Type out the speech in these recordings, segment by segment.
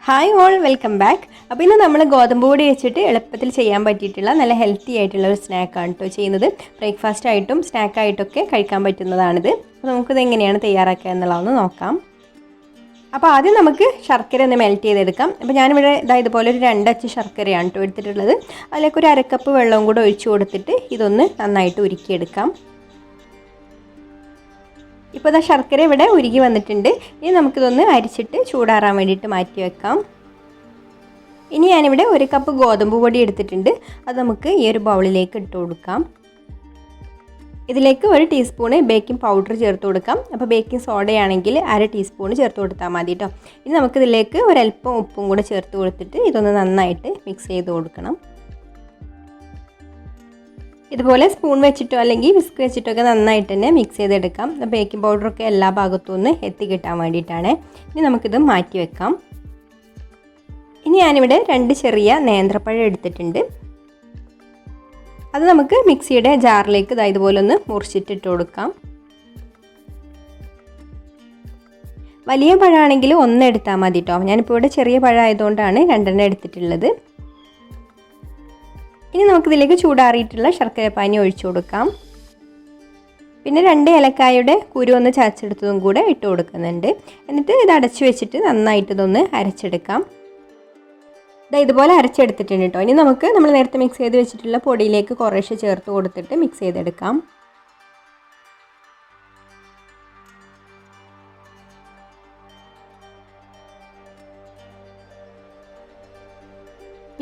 Hi all, welcome back. അപ്പോൾ ഇന്ന് നമ്മൾ ഗോതമ്പ് പൊടി വെച്ചിട്ട് എളുപ്പത്തിൽ ചെയ്യാൻ പറ്റിയിട്ടുള്ള നല്ല ഹെൽത്തി ആയിട്ടുള്ള ഒരു സ്നാക്കാണ് കേട്ടോ ചെയ്യുന്നത്. ബ്രേക്ക്ഫാസ്റ്റ് ആയിട്ടും സ്നാക്കായിട്ടൊക്കെ കഴിക്കാൻ പറ്റുന്നതാണിത്. അപ്പോൾ നമുക്കിത് എങ്ങനെയാണ് തയ്യാറാക്കുക എന്നുള്ളതൊന്ന് നോക്കാം. അപ്പോൾ ആദ്യം നമുക്ക് ശർക്കര ഒന്ന് മെൽറ്റ് ചെയ്തെടുക്കാം. അപ്പോൾ ഞാനിവിടെ ഇതുപോലെ ഒരു 2 അച്ച് ശർക്കരയാണ് കേട്ടോ എടുത്തിട്ടുള്ളത്. അതിലേക്ക് ഒരു 1/2 കപ്പ് വെള്ളവും കൂടെ ഒഴിച്ചു കൊടുത്തിട്ട് ഇതൊന്ന് നന്നായിട്ട് ഉരുക്കിയെടുക്കാം. ഇപ്പോൾ ഇതാ ശർക്കര ഇവിടെ ഉരുകി വന്നിട്ടുണ്ട്. ഇനി നമുക്കിതൊന്ന് അരിച്ചിട്ട് ചൂടാറാൻ വേണ്ടിയിട്ട് മാറ്റി വെക്കാം. ഇനി ഞാനിവിടെ 1 കപ്പ് ഗോതമ്പ് പൊടി എടുത്തിട്ടുണ്ട്. അത് നമുക്ക് ഈ ഒരു ബൗളിലേക്ക് ഇട്ട് കൊടുക്കാം. ഇതിലേക്ക് 1 ടീസ്പൂണ് ബേക്കിംഗ് പൗഡർ ചേർത്ത് കൊടുക്കാം. അപ്പോൾ ബേക്കിംഗ് സോഡയാണെങ്കിൽ 1/2 ടീസ്പൂൺ ചേർത്ത് കൊടുത്താൽ മതി കേട്ടോ. ഇനി നമുക്കിതിലേക്ക് ഒരല്പം ഉപ്പും കൂടെ ചേർത്ത് കൊടുത്തിട്ട് ഇതൊന്ന് നന്നായിട്ട് മിക്സ് ചെയ്ത് കൊടുക്കണം. ഇതുപോലെ സ്പൂൺ വെച്ചിട്ടോ അല്ലെങ്കിൽ വിസ്ക് വെച്ചിട്ടൊക്കെ നന്നായിട്ട് തന്നെ മിക്സ് ചെയ്തെടുക്കാം. ബേക്കിംഗ് പൗഡറൊക്കെ എല്ലാ ഭാഗത്തും ഒന്ന് എത്തിക്കിട്ടാൻ വേണ്ടിയിട്ടാണ്. ഇനി നമുക്കിത് മാറ്റി വെക്കാം. ഇനി ഞാനിവിടെ 2 ചെറിയ നേന്ത്രപ്പഴം എടുത്തിട്ടുണ്ട്. അത് നമുക്ക് മിക്സിയുടെ ജാറിലേക്ക് ഇതുപോലെ ഒന്ന് മുറിച്ചിട്ടിട്ട് കൊടുക്കാം. വലിയ പഴമാണെങ്കിൽ 1 എടുത്താൽ മതി കേട്ടോ. ഞാനിപ്പോൾ ഇവിടെ ചെറിയ പഴം ആയതുകൊണ്ടാണ് 2 എടുത്തിട്ടുള്ളത്. ഇനി നമുക്കിതിലേക്ക് ചൂടാറിയിട്ടുള്ള ശർക്കരപ്പാനി ഒഴിച്ചു കൊടുക്കാം. പിന്നെ 2 ഏലക്കായുടെ കുരു ഒന്ന് ചതച്ചെടുത്തതും കൂടെ ഇട്ട് കൊടുക്കുന്നുണ്ട്. എന്നിട്ട് ഇത് അടച്ചു വെച്ചിട്ട് നന്നായിട്ട് ഇതൊന്ന് അരച്ചെടുക്കാം. ഇതുപോലെ അരച്ചെടുത്തിട്ടുണ്ട് കേട്ടോ. ഇനി നമുക്ക് നമ്മൾ നേരത്തെ മിക്സ് ചെയ്ത് വെച്ചിട്ടുള്ള പൊടിയിലേക്ക് കുറേശ്ശെ ചേർത്ത് കൊടുത്തിട്ട് മിക്സ് ചെയ്തെടുക്കാം.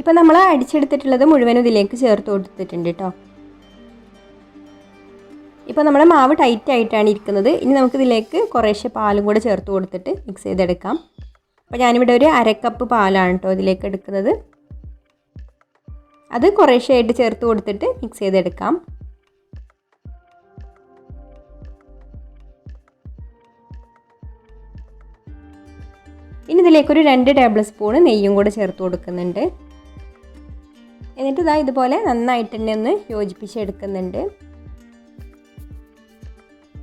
ഇപ്പോൾ നമ്മൾ അടിച്ചെടുത്തിട്ടുള്ളത് മുഴുവനും ഇതിലേക്ക് ചേർത്ത് കൊടുത്തിട്ടുണ്ട് കേട്ടോ. ഇപ്പോൾ നമ്മുടെ മാവ് ടൈറ്റ് ആയിട്ടാണ് ഇരിക്കുന്നത്. ഇനി നമുക്കിതിലേക്ക് കുറേശ്ശെ പാലും കൂടെ ചേർത്ത് കൊടുത്തിട്ട് മിക്സ് ചെയ്തെടുക്കാം. അപ്പോൾ ഞാനിവിടെ ഒരു 1/2 കപ്പ് പാലാണ് കേട്ടോ ഇതിലേക്ക് എടുക്കുന്നത്. അത് കുറേശ്ശെ ആയിട്ട് ചേർത്ത് കൊടുത്തിട്ട് മിക്സ് ചെയ്തെടുക്കാം. ഇനി ഇതിലേക്കൊരു 2 ടേബിൾ സ്പൂൺ നെയ്യും കൂടെ ചേർത്ത് കൊടുക്കുന്നുണ്ട്. എന്നിട്ട് ഇതുപോലെ നന്നായിട്ട് തന്നെ ഒന്ന് യോജിപ്പിച്ചെടുക്കുന്നുണ്ട്.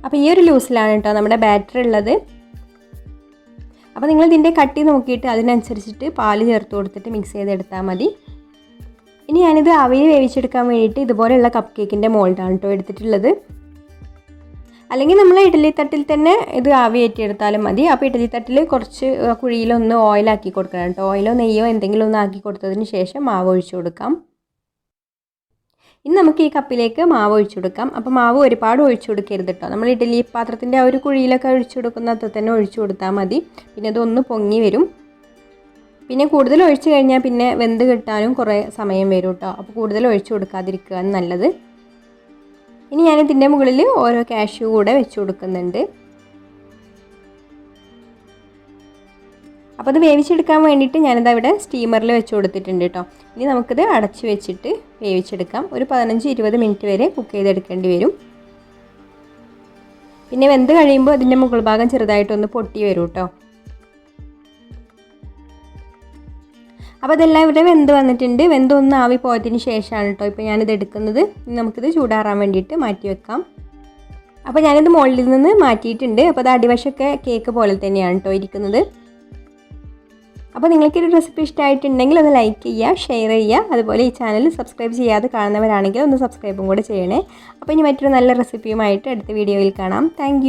അപ്പോൾ ഈ ഒരു ലൂസിലാണ് കേട്ടോ നമ്മുടെ ബാറ്റർ ഉള്ളത്. അപ്പോൾ നിങ്ങൾ ഇതിൻ്റെ കട്ടി നോക്കിയിട്ട് അതിനനുസരിച്ചിട്ട് പാല് ചേർത്ത് കൊടുത്തിട്ട് മിക്സ് ചെയ്തെടുത്താൽ മതി. ഇനി ഞാനിത് ആവിയിൽ വേവിച്ചെടുക്കാൻ വേണ്ടിയിട്ട് ഇതുപോലെയുള്ള കപ്പ് കേക്കിൻ്റെ മോൾഡാണ് കേട്ടോ എടുത്തിട്ടുള്ളത്. അല്ലെങ്കിൽ നമ്മൾ ഇഡ്ഡലി തട്ടിൽ തന്നെ ഇത് ആവി കയറ്റിയെടുത്താലും മതി. അപ്പോൾ ഇഡ്ഡലി തട്ടിൽ കുറച്ച് കുഴിയിലൊന്ന് ഓയിലാക്കി കൊടുക്കണം കേട്ടോ. ഓയിലോ നെയ്യോ എന്തെങ്കിലും ഒന്ന് ആക്കി കൊടുത്തതിന് ശേഷം മാവ് ഒഴിച്ചു കൊടുക്കാം. ഇനി നമുക്ക് ഈ കപ്പിലേക്ക് മാവ് ഒഴിച്ചു കൊടുക്കാം. അപ്പോൾ മാവ് ഒരുപാട് ഒഴിച്ചു കൊടുക്കരുത് കേട്ടോ. നമ്മൾ ഇഡ്ഡലി പാത്രത്തിൻ്റെ ആ ഒരു കുഴിയിലൊക്കെ ഒഴിച്ചു കൊടുക്കുന്നത് തന്നെ ഒഴിച്ചു കൊടുത്താൽ മതി. പിന്നെ അതൊന്ന് പൊങ്ങി വരും. പിന്നെ കൂടുതൽ ഒഴിച്ചു കഴിഞ്ഞാൽ പിന്നെ വെന്ത് കിട്ടാനും കുറേ സമയം വരും കേട്ടോ. അപ്പോൾ കൂടുതൽ ഒഴിച്ചു കൊടുക്കാതിരിക്കുകയാണ് നല്ലത്. ഇനി ഞാനിതിൻ്റെ മുകളിൽ ഓരോ കാഷ്യൂ കൂടെ വെച്ച് കൊടുക്കുന്നുണ്ട്. അപ്പോൾ അത് വേവിച്ചെടുക്കാൻ വേണ്ടിയിട്ട് ഞാനിവിടെ സ്റ്റീമറിൽ വെച്ച് കൊടുത്തിട്ടുണ്ട് കേട്ടോ. ഇനി നമുക്കിത് അടച്ച് വെച്ചിട്ട് വേവിച്ചെടുക്കാം. ഒരു 15-20 മിനിറ്റ് വരെ കുക്ക് ചെയ്തെടുക്കേണ്ടി വരും. പിന്നെ വെന്ത് കഴിയുമ്പോൾ അതിൻ്റെ മുകൾ ഭാഗം ചെറുതായിട്ടൊന്ന് പൊട്ടി വരും കേട്ടോ. അപ്പോൾ അതെല്ലാം ഇവിടെ വെന്ത് വന്നിട്ടുണ്ട്. വെന്തൊന്ന് ആവി പോയതിന് ശേഷമാണ് കേട്ടോ ഇപ്പോൾ ഞാനിത് എടുക്കുന്നത്. നമുക്കിത് ചൂടാറാൻ വേണ്ടിയിട്ട് മാറ്റി വെക്കാം. അപ്പോൾ ഞാനിത് മുകളിൽ നിന്ന് മാറ്റിയിട്ടുണ്ട്. അപ്പോൾ അത് അടിവശമൊക്കെ കേക്ക് പോലെ തന്നെയാണ് കേട്ടോ ഇരിക്കുന്നത്. അപ്പോൾ നിങ്ങൾക്കൊരു റെസിപ്പി ഇഷ്ടമായിട്ടുണ്ടെങ്കിൽ ഒന്ന് ലൈക്ക് ചെയ്യുക, ഷെയർ ചെയ്യുക. അതുപോലെ ഈ ചാനൽ സബ്സ്ക്രൈബ് ചെയ്യാതെ കാണുന്നവരാണെങ്കിൽ ഒന്ന് സബ്സ്ക്രൈബും കൂടെ ചെയ്യണേ. അപ്പോൾ ഇനി മറ്റൊരു നല്ല റെസിപ്പിയുമായിട്ട് അടുത്ത വീഡിയോയിൽ കാണാം. താങ്ക്